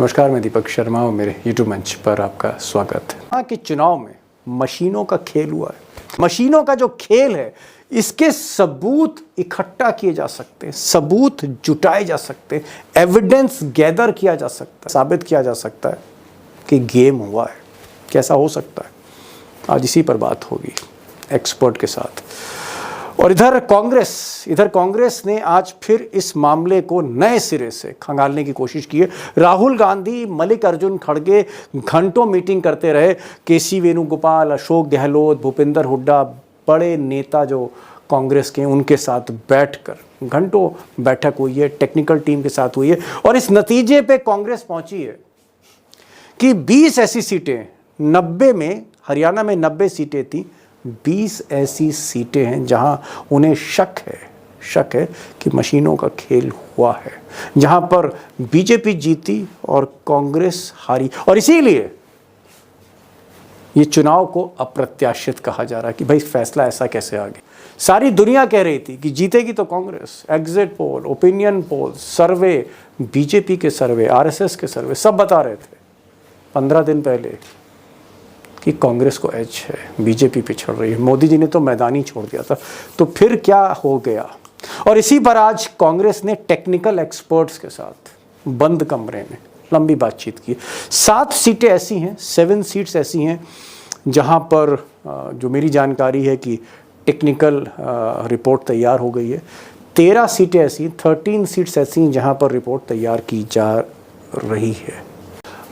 नमस्कार, मैं दीपक शर्मा और मेरे YouTube मंच पर आपका स्वागत है। यहाँ के चुनाव में मशीनों का खेल हुआ है। मशीनों का जो खेल है, इसके सबूत इकट्ठा किए जा सकते हैं, सबूत जुटाए जा सकते हैं, एविडेंस गैदर किया जा सकता है, साबित किया जा सकता है कि गेम हुआ है। कैसा हो सकता है, आज इसी पर बात होगी एक्सपर्ट के साथ। और इधर कांग्रेस ने आज फिर इस मामले को नए सिरे से खंगालने की कोशिश की है। राहुल गांधी, मल्लिकार्जुन खड़गे घंटों मीटिंग करते रहे। केसी वेणुगोपाल, अशोक गहलोत, भूपेंद्र हुड्डा, बड़े नेता जो कांग्रेस के, उनके साथ बैठकर घंटों बैठक हुई है, टेक्निकल टीम के साथ हुई है। और इस नतीजे पे कांग्रेस पहुंची है कि 20 ऐसी सीटें, 90 में, हरियाणा में 90 सीटें थी, 20 ऐसी सीटें हैं जहां उन्हें शक है कि मशीनों का खेल हुआ है, जहां पर बीजेपी जीती और कांग्रेस हारी। और इसीलिए ये चुनाव को अप्रत्याशित कहा जा रहा है कि भाई फैसला ऐसा कैसे आ गया। सारी दुनिया कह रही थी कि जीतेगी तो Congress. Exit poll, opinion poll, survey, BJP के सर्वे, आरएसएस के सर्वे सब बता रहे थे 15 दिन पहले कि कांग्रेस को एज है, बीजेपी पिछड़ रही है। मोदी जी ने तो मैदान ही छोड़ दिया था। तो फिर क्या हो गया? और इसी पर आज कांग्रेस ने टेक्निकल एक्सपर्ट्स के साथ बंद कमरे में लंबी बातचीत की। 7 सीटें ऐसी हैं, 7 सीट्स ऐसी हैं जहां पर जो मेरी जानकारी है कि टेक्निकल रिपोर्ट तैयार हो गई है। 13 सीटें ऐसी, 13 सीट्स ऐसी हैं जहां पर रिपोर्ट तैयार की जा रही है।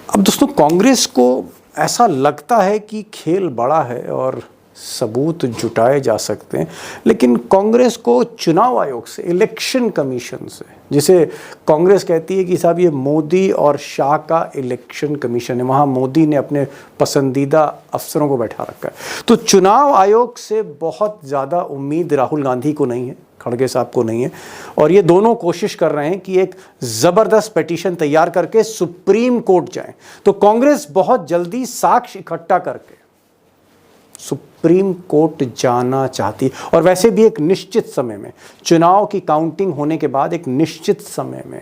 अब दोस्तों, कांग्रेस को ऐसा लगता है कि खेल बड़ा है और सबूत जुटाए जा सकते हैं, लेकिन कांग्रेस को चुनाव आयोग से, इलेक्शन कमीशन से, जिसे कांग्रेस कहती है कि साहब ये मोदी और शाह का इलेक्शन कमीशन है, वहाँ मोदी ने अपने पसंदीदा अफसरों को बैठा रखा है, तो चुनाव आयोग से बहुत ज़्यादा उम्मीद राहुल गांधी को नहीं है, खड़गे साहब को नहीं है। और ये दोनों कोशिश कर रहे हैं कि एक ज़बरदस्त पिटीशन तैयार करके सुप्रीम कोर्ट जाएं। तो कांग्रेस बहुत जल्दी साक्ष्य इकट्ठा करके सुप्रीम कोर्ट जाना चाहती है। और वैसे भी एक निश्चित समय में, चुनाव की काउंटिंग होने के बाद एक निश्चित समय में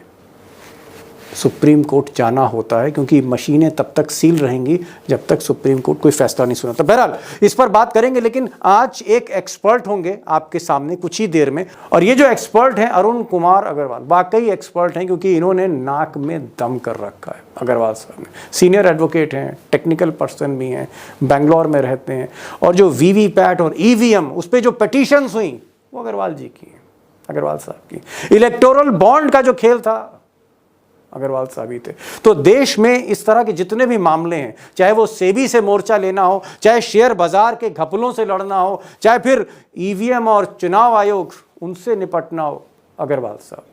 सुप्रीम कोर्ट जाना होता है, क्योंकि मशीनें तब तक सील रहेंगी जब तक सुप्रीम कोर्ट कोई फैसला नहीं सुनाता। बहरहाल इस पर बात करेंगे, लेकिन आज एक एक्सपर्ट होंगे आपके सामने कुछ ही देर में। और ये जो एक्सपर्ट हैं, अरुण कुमार अग्रवाल, वाकई एक्सपर्ट हैं, क्योंकि इन्होंने नाक में दम कर रखा है। अग्रवाल साहब ने सीनियर एडवोकेट हैं, टेक्निकल पर्सन भी हैं, बेंगलोर में रहते हैं। और जो वीवीपैट और ईवीएम, उस पर जो पिटीशंस हुई, वो अग्रवाल जी की, अग्रवाल साहब की। इलेक्टोरल बॉन्ड का जो खेल था, अग्रवाल साहब ही थे। तो देश में इस तरह के जितने भी मामले हैं, चाहे वो सेबी से मोर्चा लेना हो, चाहे शेयर बाजार के घपलों से लड़ना हो, चाहे फिर ईवीएम और चुनाव आयोग, उनसे निपटना हो, अग्रवाल साहब।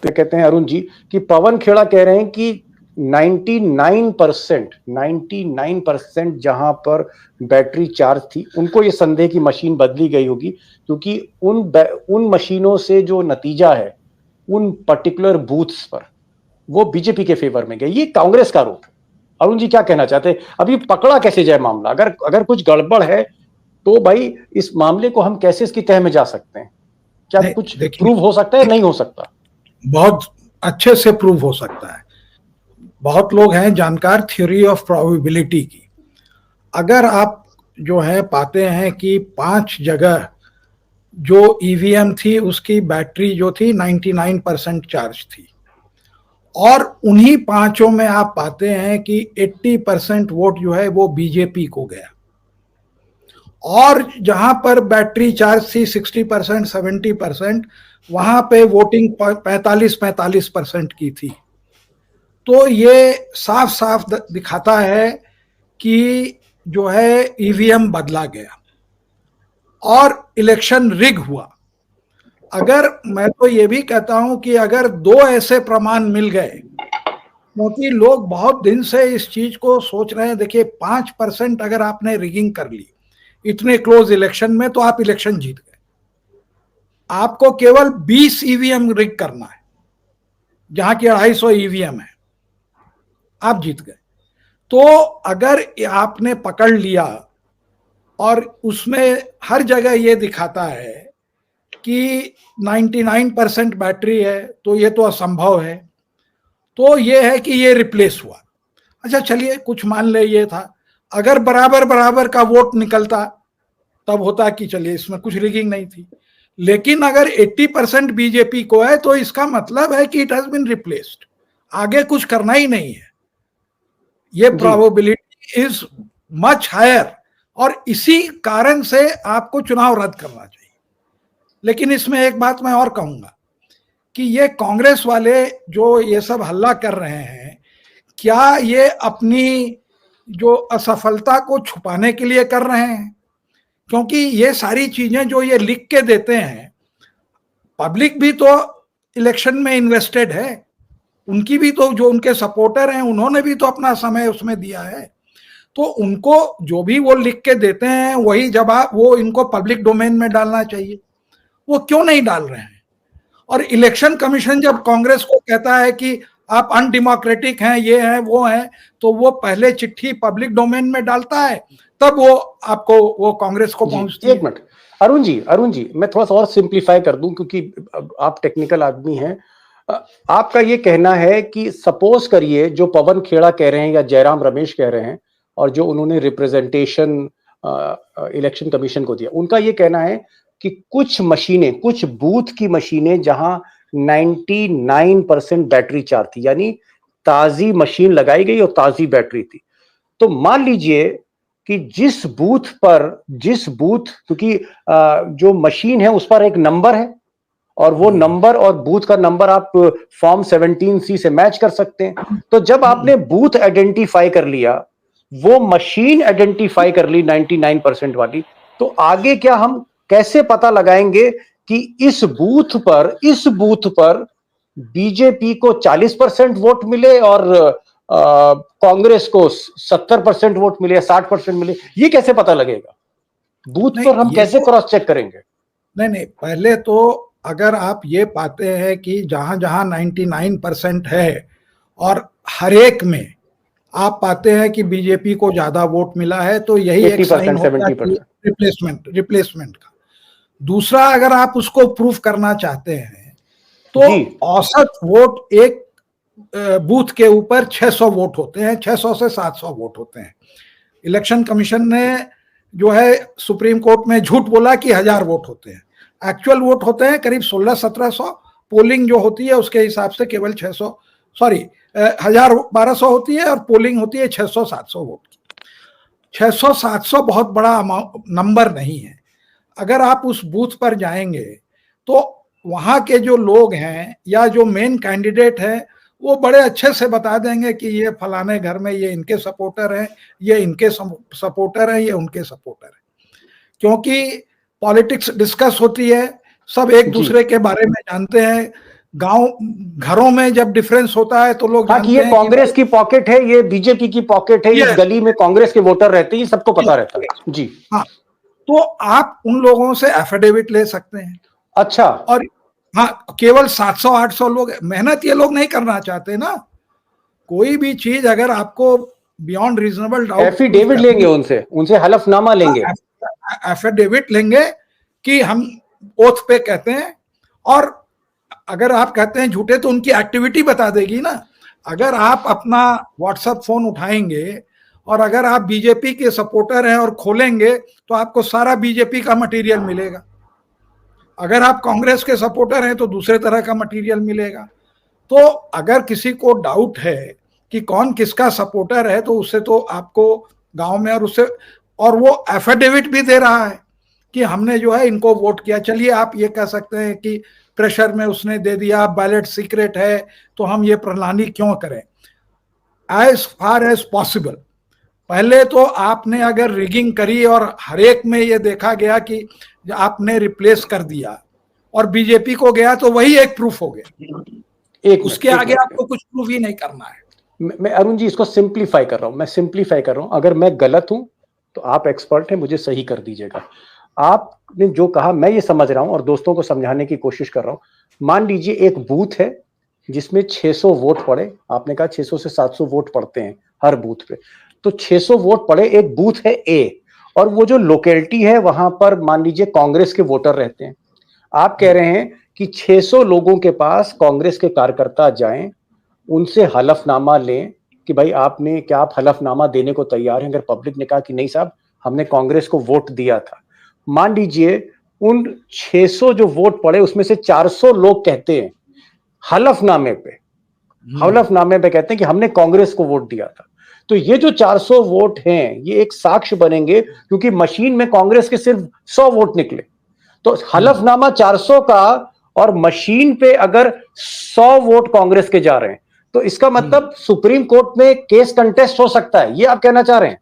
तो कहते हैं अरुण जी कि पवन खेड़ा कह रहे हैं कि 99% जहां पर बैटरी चार्ज थी, उनको ये संदेह की मशीन बदली गई होगी, क्योंकि उन मशीनों से जो नतीजा है उन पर्टिकुलर बूथ्स पर, वो बीजेपी के फेवर में गए। ये कांग्रेस का रूप। अरुण जी क्या कहना चाहते हैं? अभी पकड़ा कैसे जाए मामला? अगर कुछ गड़बड़ है तो भाई इस मामले को हम कैसे इसकी तह में जा सकते हैं? क्या कुछ प्रूव हो सकता है? नहीं हो सकता? बहुत अच्छे से प्रूव हो सकता है। बहुत लोग हैं जानकार थ्योरी ऑफ प्रोबेबिलिटी की। अगर आप जो है पाते हैं कि 5 जगह जो ईवीएम थी उसकी बैटरी जो थी 99% चार्ज थी, और उन्हीं 5 में आप पाते हैं कि 80% वोट जो है वो बीजेपी को गया, और जहां पर बैटरी चार्ज थी 60% 70%, वहां पे वोटिंग 45% की थी। तो ये साफ साफ दिखाता है कि जो है ईवीएम बदला गया और इलेक्शन रिग हुआ। अगर मैं तो ये भी कहता हूं कि अगर 2 ऐसे प्रमाण मिल गए, क्योंकि लोग बहुत दिन से इस चीज को सोच रहे हैं। देखिए, 5% अगर आपने रिगिंग कर ली इतने क्लोज इलेक्शन में, तो आप इलेक्शन जीत गए। आपको केवल 20 ईवीएम रिग करना है, जहां की 250 ईवीएम है, आप जीत गए। तो अगर आपने पकड़ लिया और उसमें हर जगह ये दिखाता है कि 99% बैटरी है, तो ये तो असंभव है। तो ये है कि ये रिप्लेस हुआ। अच्छा चलिए कुछ मान ले ये था, अगर बराबर बराबर का वोट निकलता तब होता कि चलिए इसमें कुछ रिगिंग नहीं थी, लेकिन अगर 80% बीजेपी को है तो इसका मतलब है कि इट हैज बीन रिप्लेस्ड, आगे कुछ करना ही नहीं है, ये प्रोबेबिलिटी इज मच हायर, और इसी कारण से आपको चुनाव रद्द करना चाहिए। लेकिन इसमें एक बात मैं और कहूंगा कि ये कांग्रेस वाले जो ये सब हल्ला कर रहे हैं, क्या ये अपनी जो असफलता को छुपाने के लिए कर रहे हैं? क्योंकि ये सारी चीजें जो ये लिख के देते हैं, पब्लिक भी तो इलेक्शन में इन्वेस्टेड है, उनकी भी तो, जो उनके सपोर्टर हैं उन्होंने भी तो अपना समय उसमें दिया है, तो उनको जो भी वो लिख के देते हैं वही जवाब वो इनको पब्लिक डोमेन में डालना चाहिए, वो क्यों नहीं डाल रहे हैं? और इलेक्शन कमीशन जब कांग्रेस को कहता है कि आप अनडेमोक्रेटिक हैं, ये हैं वो हैं, तो वो पहले चिट्ठी पब्लिक डोमेन में डालता है, तब वो आपको, वो कांग्रेस को पहुंचती है। एक मिनट अरुण जी मैं थोड़ा सा और सिंप्लीफाई कर दूं, क्योंकि आप टेक्निकल आदमी हैं। आपका ये कहना है कि सपोज करिए जो पवन खेड़ा कह रहे हैं या जयराम रमेश कह रहे हैं, और जो उन्होंने रिप्रेजेंटेशन इलेक्शन कमीशन को दिया, उनका ये कहना है कि कुछ मशीनें, कुछ बूथ की मशीनें जहां 99% बैटरी चार्ज थी, यानी ताजी मशीन लगाई गई और ताजी बैटरी थी, तो मान लीजिए कि जिस बूथ क्योंकि जो मशीन है उस पर एक नंबर है, और वो नंबर और बूथ का नंबर आप फॉर्म 17C से मैच कर सकते हैं। तो जब आपने बूथ आइडेंटिफाई कर लिया, वो मशीन आइडेंटिफाई कर ली 99% वाली, तो आगे क्या हम कैसे पता लगाएंगे कि इस बूथ पर बीजेपी को 40% वोट मिले और कांग्रेस को 70% वोट मिले या 60% मिले? ये कैसे पता लगेगा? बूथ पर हम कैसे क्रॉस चेक करेंगे? नहीं, पहले तो अगर आप ये पाते हैं कि जहां जहां 99% है और हर एक में आप पाते हैं कि बीजेपी को ज्यादा वोट मिला है, तो यही एक साइन होता है कि रिप्लेसमेंट का। दूसरा, अगर आप उसको प्रूफ करना चाहते हैं तो औसत वोट एक बूथ के ऊपर 600 वोट होते हैं, 600 से 700 वोट होते हैं। इलेक्शन कमीशन ने जो है सुप्रीम कोर्ट में झूठ बोला कि 1000 वोट होते हैं, एक्चुअल वोट होते हैं करीब 1600-1700, पोलिंग जो होती है उसके हिसाब से केवल 1000-1200 होती है, और पोलिंग होती है 600-700 वोट की। 600-700 बहुत बड़ा नंबर नहीं है। अगर आप उस बूथ पर जाएंगे तो वहां के जो लोग हैं या जो मेन कैंडिडेट है वो बड़े अच्छे से बता देंगे कि ये फलाने घर में ये इनके सपोर्टर हैं, ये इनके सपोर्टर हैं, ये उनके सपोर्टर हैं, क्योंकि पॉलिटिक्स डिस्कस होती है, सब एक दूसरे के बारे में जानते हैं। गांव घरों में जब डिफरेंस होता है तो लोग जानते ये कांग्रेस की पॉकेट है, ये बीजेपी की पॉकेट है, इस गली में कांग्रेस के वोटर रहते हैं, सबको पता रहता है जी। हाँ, तो आप उन लोगों से एफिडेविट ले सकते हैं। अच्छा, और हाँ, केवल 700-800 लोग, मेहनत ये लोग नहीं करना चाहते ना। कोई भी चीज अगर आपको बियॉन्ड रीजनेबल डाउट, एफिडेविट लेंगे, उनसे हलफनामा लेंगे, एफिडेविट लेंगे कि हम ओथ पे कहते हैं, और अगर आप कहते हैं झूठे तो उनकी एक्टिविटी बता देगी ना। अगर आप अपना व्हाट्सएप फोन उठाएंगे और अगर आप बीजेपी के सपोर्टर हैं और खोलेंगे तो आपको सारा बीजेपी का मटेरियल मिलेगा, अगर आप कांग्रेस के सपोर्टर हैं तो दूसरे तरह का मटेरियल मिलेगा। तो अगर किसी को डाउट है कि कौन किसका सपोर्टर है तो उससे तो आपको गांव में, और वो एफिडेविट भी दे रहा है कि हमने जो है इनको वोट किया। चलिए आप ये कह सकते हैं कि प्रेशर में उसने दे दिया, बैलेट सीक्रेट है, तो हम ये प्रणाली क्यों करें? एज फार एज पॉसिबल पहले तो आपने अगर रिगिंग करी और हर एक में ये देखा गया कि आपने रिप्लेस कर दिया और बीजेपी को गया, तो वही एक प्रूफ हो गया, उसके आगे आपको कुछ प्रूफ ही नहीं करना है। मैं अरुण जी इसको सिंप्लीफाई कर रहा हूं, अगर मैं गलत हूं तो आप एक्सपर्ट हैं, मुझे सही कर दीजिएगा। आपने जो कहा मैं ये समझ रहा हूं और दोस्तों को समझाने की कोशिश कर रहा हूं। मान लीजिए एक बूथ है जिसमें 600 वोट पड़े, आपने कहा 600 से 700 वोट पड़ते हैं हर बूथ पे, तो 600 वोट पड़े, एक बूथ है ए, और वो जो लोकेलिटी है वहां पर मान लीजिए कांग्रेस के वोटर रहते हैं। आप कह रहे हैं कि 600 लोगों के पास कांग्रेस के कार्यकर्ता जाएं, उनसे हलफनामा लें कि भाई आपने क्या आप हलफनामा देने को तैयार हैं? अगर पब्लिक ने कहा कि नहीं साहब हमने कांग्रेस को वोट दिया था, मान लीजिए उन 600 जो वोट पड़े उसमें से 400 लोग कहते हैं हलफनामे पे कहते हैं कि हमने कांग्रेस को वोट दिया था, तो ये जो 400 वोट हैं ये एक साक्ष्य बनेंगे, क्योंकि मशीन में कांग्रेस के सिर्फ 100 वोट निकले। तो हलफनामा 400 का और मशीन पे अगर 100 वोट कांग्रेस के जा रहे हैं, तो इसका मतलब सुप्रीम कोर्ट में केस कंटेस्ट हो सकता है, ये आप कहना चाह रहे हैं?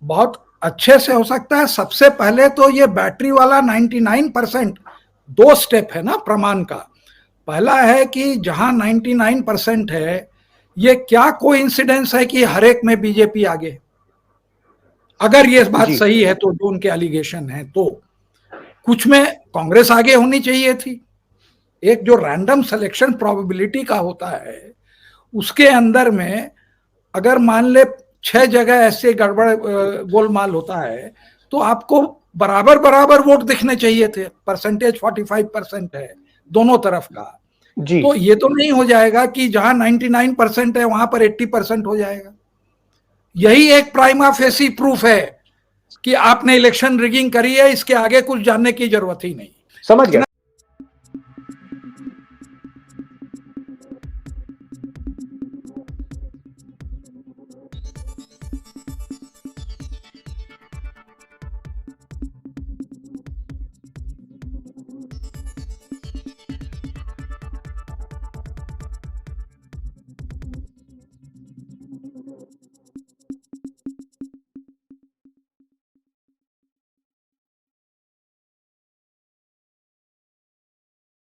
बहुत अच्छे से हो सकता है। सबसे पहले तो ये बैटरी वाला 99% 2 स्टेप है ना प्रमाण का। पहला है कि जहां 99% है, ये क्या कोइंसिडेंस है कि हर एक में बीजेपी आगे, अगर ये बात सही है तो, जो उनके एलिगेशन है, तो कुछ में कांग्रेस आगे होनी चाहिए थी। एक जो रैंडम सिलेक्शन प्रोबेबिलिटी का होता है, उसके अंदर में अगर मान ले 6 जगह ऐसे गड़बड़ गोलमाल होता है, तो आपको बराबर बराबर वोट दिखने चाहिए थे। परसेंटेज 45% है दोनों तरफ का, तो ये तो नहीं हो जाएगा कि जहां 99% है वहां पर 80% हो जाएगा। यही एक प्राइमा फेसी प्रूफ है कि आपने इलेक्शन रिगिंग करी है, इसके आगे कुछ जानने की जरूरत ही नहीं। समझ गया।